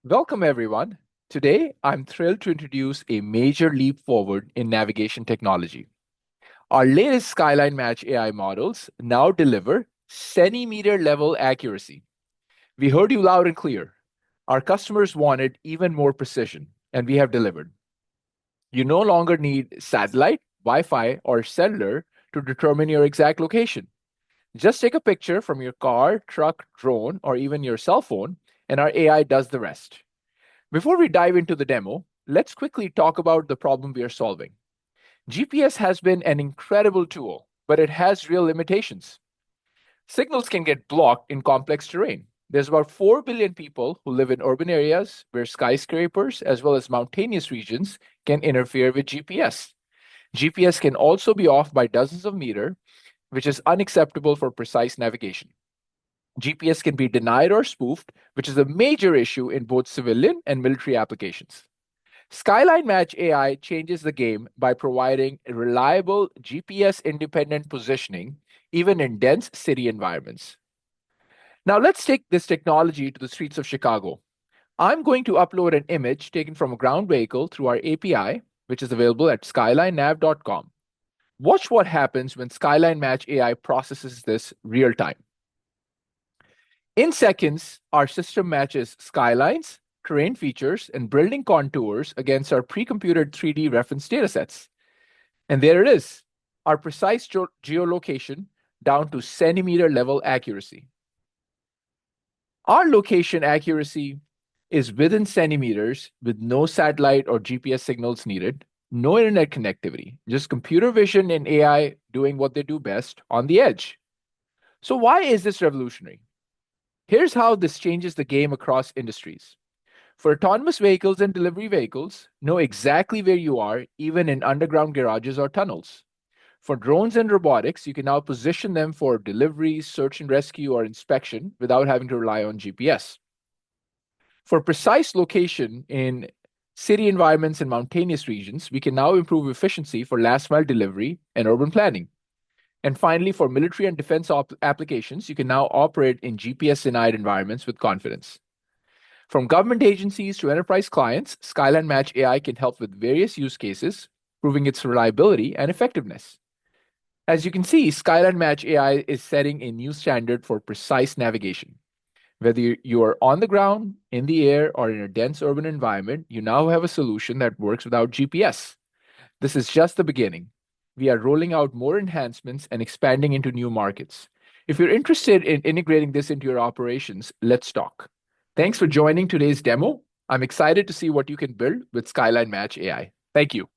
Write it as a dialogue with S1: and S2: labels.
S1: Welcome, everyone. Today, I'm thrilled to introduce a major leap forward in navigation technology. Our latest Skyline Match AI models now deliver centimeter level accuracy. We heard you loud and clear. Our customers wanted even more precision, and we have delivered. You no longer need satellite, Wi Fi, or cellular to determine your exact location. Just take a picture from your car, truck, drone, or even your cell phone, and our AI does the rest. Before we dive into the demo, let's quickly talk about the problem we are solving. GPS has been an incredible tool, but it has real limitations. Signals can get blocked in complex terrain. There's about 4 billion people who live in urban areas where skyscrapers, as well as mountainous regions, can interfere with GPS. GPS can also be off by dozens of meters, which is unacceptable for precise navigation. GPS can be denied or spoofed, which is a major issue in both civilian and military applications. Skyline Match AI changes the game by providing reliable GPS independent positioning, even in dense city environments. Now, let's take this technology to the streets of Chicago. I'm going to upload an image taken from a ground vehicle through our API, which is available at skylinenav.com. Watch what happens when Skyline Match AI processes this real time. In seconds, our system matches skylines, terrain features, and building contours against our pre-computed 3D reference datasets. And there it is, our precise geolocation down to centimeter level accuracy. Our location accuracy is within centimeters with no satellite or GPS signals needed, no internet connectivity, just computer vision and AI doing what they do best on the edge. So why is this revolutionary? Here's how this changes the game across industries. For autonomous vehicles and delivery vehicles, know exactly where you are, even in underground garages or tunnels. For drones and robotics, you can now position them for delivery, search and rescue, or inspection without having to rely on GPS. For precise location in city environments and mountainous regions, we can now improve efficiency for last mile delivery and urban planning. And finally, for military and defense applications, you can now operate in GPS-denied environments with confidence. From government agencies to enterprise clients, Skyline Match AI can help with various use cases, proving its reliability and effectiveness. As you can see, Skyline Match AI is setting a new standard for precise navigation. Whether you are on the ground, in the air, or in a dense urban environment, you now have a solution that works without GPS. This is just the beginning. We are rolling out more enhancements and expanding into new markets. If you're interested in integrating this into your operations, let's talk. Thanks for joining today's demo. I'm excited to see what you can build with Skyline Match AI. Thank you.